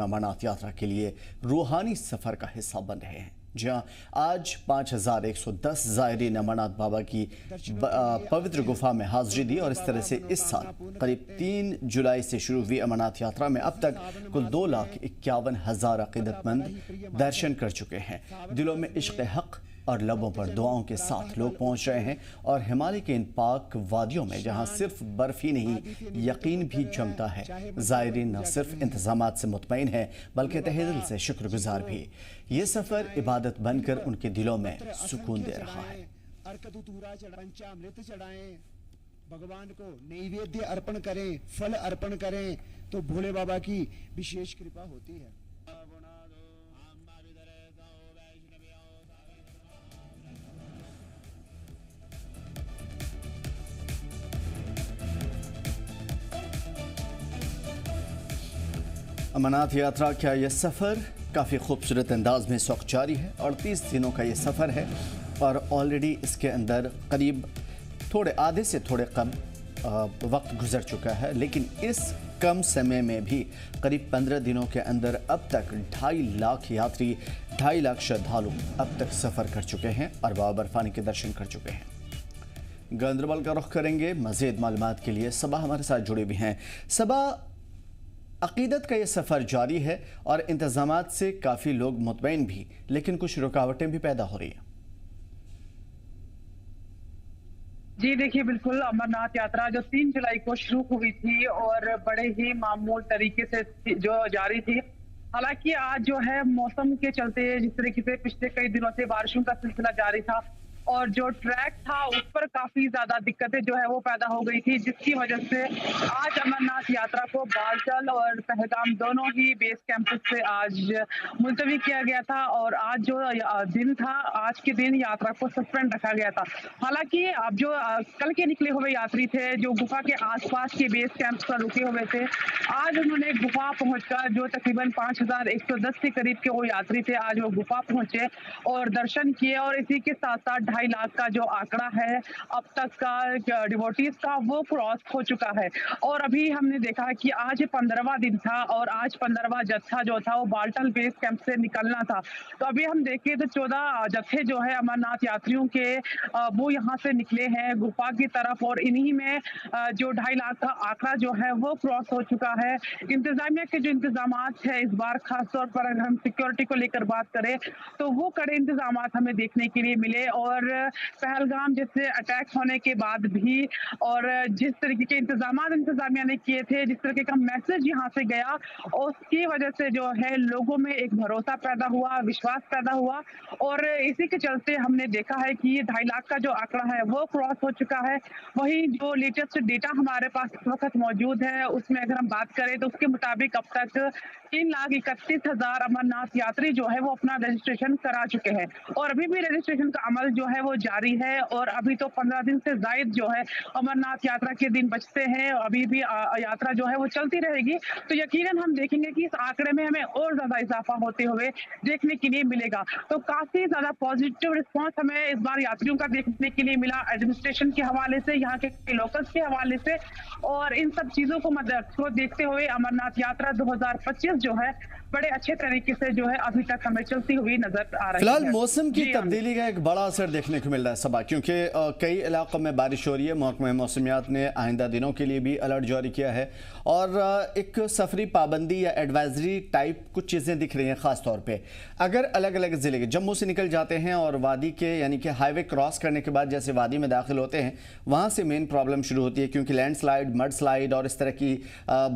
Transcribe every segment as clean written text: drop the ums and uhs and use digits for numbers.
अमरनाथ यात्रा के लिए रूहानी सफर का हिस्सा बन रहे हैं। जहां आज 5110 जायरीन अमरनाथ बाबा की पवित्र गुफा में हाजिरी दी और इस तरह से इस साल करीब 3 जुलाई से शुरू हुई अमरनाथ यात्रा में अब तक कुल 2,51,000 अकीदतमंद दर्शन कर चुके हैं। दिलों में इश्क़ हक और लबों पर दुआओं के साथ लोग पहुंच रहे हैं और हिमालय के इन पाक वादियों में जहां सिर्फ बर्फ ही नहीं यकीन भी जमता है। ज़ायरीन न सिर्फ इंतजामात से मुतमईन है बल्कि तहे दिल से शुक्रगुजार भी। ये सफ़र इबादत बनकर उनके दिलों में सुकून दे रहा है। भगवान को नैवेद्य अर्पण करें, फल अर्पण करें तो भोले बाबा की विशेष कृपा होती है। अमरनाथ यात्रा का यह सफ़र काफ़ी खूबसूरत अंदाज में इस वक्त जारी है। 38 दिनों का ये सफ़र है और ऑलरेडी इसके अंदर करीब थोड़े आधे से थोड़े कम वक्त गुजर चुका है, लेकिन इस कम समय में भी करीब 15 दिनों के अंदर अब तक 2.5 लाख यात्री 2.5 लाख श्रद्धालु अब तक सफ़र कर चुके हैं और बाबा बर्फानी के दर्शन कर चुके हैं। गांदरबल का रुख करेंगे मज़ीद मालूमात के लिए। सबा हमारे साथ जुड़े हुए हैं। सबा, अकीदत का ये सफ़र जारी है और इंतज़ामात से काफ़ी लोग मुतमईन भी, लेकिन कुछ रुकावटें भी पैदा हो रही हैं। जी देखिए, बिल्कुल अमरनाथ यात्रा जो 3 जुलाई को शुरू हुई थी और बड़े ही मामूल तरीके से जो जारी थी। हालांकि आज जो है मौसम के चलते जिस तरीके से पिछले कई दिनों से बारिशों का सिलसिला जारी था और जो ट्रैक था उस पर काफी ज्यादा दिक्कतें जो है वो पैदा हो गई थी, जिसकी वजह से आज अमरनाथ यात्रा को बालतल और पहलगाम दोनों ही बेस कैंपस से आज मुलतवी किया गया था और आज जो दिन था, आज के दिन यात्रा को सस्पेंड रखा गया था। हालांकि अब जो कल के निकले हुए यात्री थे जो गुफा के आसपास के बेस कैंप पर रुके हुए थे, आज उन्होंने गुफा पहुंचकर जो तकरीबन 5110 के करीब के वो यात्री थे, आज वो गुफा पहुंचे और दर्शन किए और इसी के साथ साथ 2.5 लाख का जो आंकड़ा है अब तक का डिवोटीज का वो क्रॉस हो चुका है। और अभी हमने देखा है कि आज 15वां दिन था और आज 15वां जत्था जो था वो बालतल बेस कैंप से निकलना था। तो अभी हम देखें तो 14 जत्थे जो है अमरनाथ यात्रियों के वो यहाँ से निकले हैं गुफा की तरफ और इन्हीं में जो 2.5 लाख का आंकड़ा जो है वो क्रॉस हो चुका है। इंतजामिया के जो इंतजामात है इस बार खासतौर पर अगर हम सिक्योरिटी को लेकर बात करें तो वो कड़े इंतजामात हमें देखने के लिए मिले और पहलगाम जैसे अटैक होने के बाद भी और जिस तरीके के इंतजामात इंतजामिया ने किए थे, जिस तरीके का मैसेज यहाँ से गया उसकी वजह से जो है लोगों में एक भरोसा पैदा हुआ, विश्वास पैदा हुआ और इसी के चलते हमने देखा है कि ये 2.5 लाख का जो आंकड़ा है वो क्रॉस हो चुका है। वही जो लेटेस्ट डेटा हमारे पास इस वक्त मौजूद है उसमें अगर हम बात करें तो उसके मुताबिक अब तक 3,31,000 अमरनाथ यात्री जो है वो अपना रजिस्ट्रेशन करा चुके हैं और अभी भी रजिस्ट्रेशन का अमल जो है वो जारी है और अभी तो 15 दिन से जायद जो है अमरनाथ यात्रा के दिन बचते हैं, अभी भी यात्रा जो है वो चलती रहेगी। तो यकीनन हम देखेंगे कि इस आंकड़े में हमें और ज्यादा इजाफा होते हुए देखने के लिए मिलेगा। तो काफी ज्यादा पॉजिटिव रिस्पॉन्स हमें इस बार यात्रियों का देखने के लिए मिला, एडमिनिस्ट्रेशन के हवाले से, यहाँ के लोकल्स के हवाले से और इन सब चीजों को देखते हुए अमरनाथ यात्रा 2025 जो है बड़े अच्छे तरीके से जो है अभी तक हमें चलती हुई नजर आ रही है। फिलहाल मौसम की तब्दीली का एक बड़ा असर देखने को मिल रहा है सबा, क्योंकि कई इलाकों में बारिश हो रही है। महकमा मौसमियात ने आइंदा दिनों के लिए भी अलर्ट जारी किया है और एक सफरी पाबंदी या एडवाइजरी टाइप कुछ चीज़ें दिख रही हैं। ख़ास तौर पे अगर अलग अलग ज़िले के जम्मू से निकल जाते हैं और वादी के यानी कि हाईवे क्रॉस करने के बाद जैसे वादी में दाखिल होते हैं वहाँ से मेन प्रॉब्लम शुरू होती है, क्योंकि लैंडस्लाइड, मड स्लाइड और इस तरह की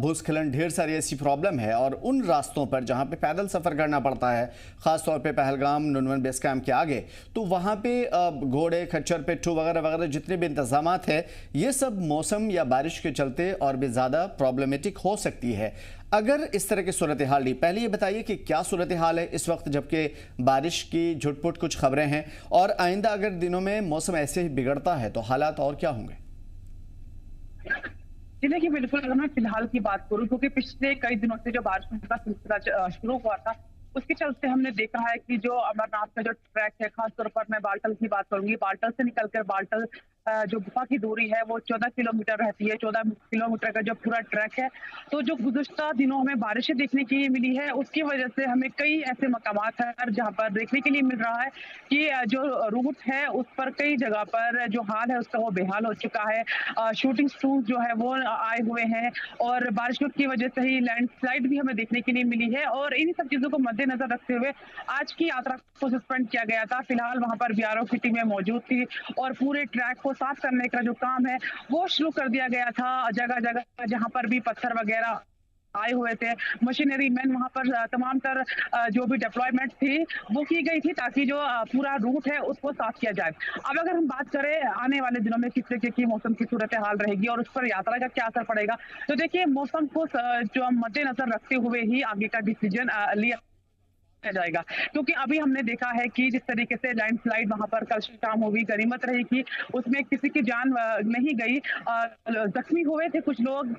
भूस्खलन ढेर सारी ऐसी प्रॉब्लम है और उन रास्तों पर जहाँ पे पैदल सफ़र करना पड़ता है, ख़ास तौर पे पहलगाम नुनवन बेस कैंप के आगे, तो वहाँ पे घोड़े, खच्चर, पिट्ठू वगैरह वगैरह जितने भी इंतजामात है ये सब मौसम या बारिश के चलते और भी ज़्यादा प्रॉब्लमेटिक हो सकती है। अगर इस तरह की सूरत हाल नहीं, पहले ये बताइए कि क्या सूरत हाल है इस वक्त जबकि बारिश की झुटपुट कुछ खबरें हैं और आइंदा अगर दिनों में मौसम ऐसे ही बिगड़ता है तो हालात और क्या होंगे? देखिए, बिल्कुल अगर मैं फिलहाल की बात करूं क्योंकि पिछले कई दिनों से जो बारिशों का सिलसिला शुरू हुआ था उसके चलते हमने देखा है कि जो अमरनाथ का जो ट्रैक है, खासतौर पर मैं बाल्टल की बात करूंगी, बाल्टल से निकलकर बाल्टल जो गुफा की दूरी है वो 14 किलोमीटर रहती है। 14 किलोमीटर का जो पूरा ट्रैक है, तो जो गुज़िश्ता दिनों में बारिशें देखने के लिए मिली है, उसकी वजह से हमें कई ऐसे मकामात हैं जहाँ पर देखने के लिए मिल रहा है कि जो रूट है उस पर कई जगह पर जो हाल है उसका वो बेहाल हो चुका है। शूटिंग स्टोन्स जो है वो आए हुए हैं और बारिशों की वजह से ही लैंडस्लाइड भी हमें देखने के लिए मिली है और इन्हीं सब चीज़ों को मद्देनजर रखते हुए आज की यात्रा को सस्पेंड किया गया था। फिलहाल वहाँ पर बीआरओ की टीमें मौजूद थी और पूरे ट्रैक को साफ करने का जो काम है वो शुरू कर दिया गया था। जगह जगह जहां पर भी पत्थर वगैरह आए हुए थे, मशीनरी मैन वहां पर तमाम तर जो भी डिप्लॉयमेंट थी वो की गई थी ताकि जो पूरा रूट है उसको साफ किया जाए। अब अगर हम बात करें आने वाले दिनों में किस तरीके की मौसम की सूरत हाल रहेगी और उस पर यात्रा का क्या असर पड़ेगा, तो देखिए मौसम को जो मद्देनजर रखते हुए ही आगे का डिसीजन लिया जाएगा, क्योंकि अभी हमने देखा है कि जिस तरीके से लैंडस्लाइड वहां पर कल शाम हुई, गनीमत रही कि उसमें किसी की जान नहीं गई। जख्मी हुए थे कुछ लोग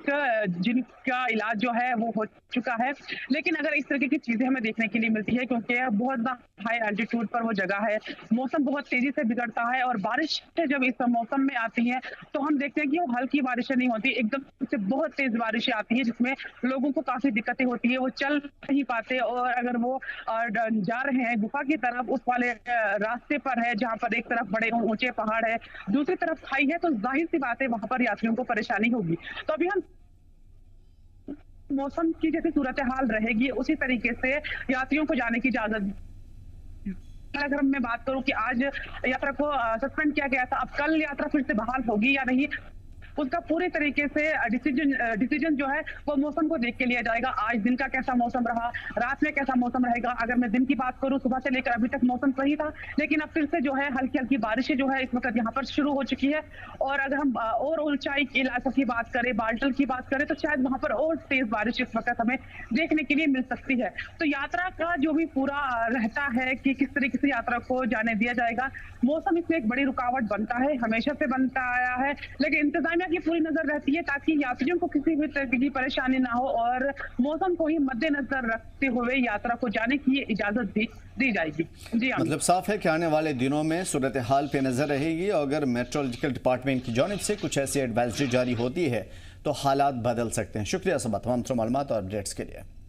जिनका इलाज जो है वो हो चुका है, लेकिन अगर इस तरीके की चीजें हमें देखने के लिए मिलती है क्योंकि बहुत हाई एल्टीट्यूड पर वो जगह है, मौसम बहुत तेजी से बिगड़ता है और बारिश जब इस मौसम में आती है तो हम देखते हैं कि वो हल्की बारिशें नहीं होती, एकदम से बहुत तेज बारिशें आती है जिसमें लोगों को काफी दिक्कतें होती है, वो चल नहीं पाते और अगर वो जा रहे हैं गुफा की तरफ उस वाले रास्ते पर है जहां पर एक तरफ बड़े ऊंचे पहाड़ है, दूसरी तरफ खाई है, तो जाहिर सी बात है वहां पर यात्रियों को परेशानी होगी। तो अभी हम मौसम की जैसी सूरत हाल रहेगी उसी तरीके से यात्रियों को जाने की इजाजत। अगर मैं बात करूं कि आज यात्रा को सस्पेंड किया गया था, अब कल यात्रा फिर से बहाल होगी या नहीं, उसका पूरी तरीके से डिसीजन जो है वो मौसम को देख के लिया जाएगा। आज दिन का कैसा मौसम रहा, रात में कैसा मौसम रहेगा। अगर मैं दिन की बात करूं सुबह से लेकर अभी तक मौसम सही था, लेकिन अब फिर से जो है हल्की हल्की बारिशें जो है इस वक्त यहाँ पर शुरू हो चुकी है और अगर हम और ऊंचाई के इलाकों की बात करें, बाल्टल की बात करें, तो शायद वहां पर और तेज बारिश इस वक्त हमें देखने के लिए मिल सकती है। तो यात्रा का जो भी पूरा रहता है कि किस तरीके से यात्रा को जाने दिया जाएगा, मौसम इसमें एक बड़ी रुकावट बनता है, हमेशा से बनता आया है, लेकिन इंतजामिया की पूरी नजर रहती है ताकि यात्रियों को किसी भी तरह की परेशानी ना हो और मौसम को ही मद्देनजर रखते हुए यात्रा को जाने की इजाजत भी दी जाएगी। जी मतलब साफ है कि आने वाले दिनों में सूरत हाल पे नजर रहेगी और अगर मेट्रोलॉजिकल डिपार्टमेंट की जानिब से कुछ ऐसी एडवाइजरी जारी होती है तो हालात बदल सकते हैं। शुक्रिया सबा तमाम मालूमात और अपडेट्स के लिए।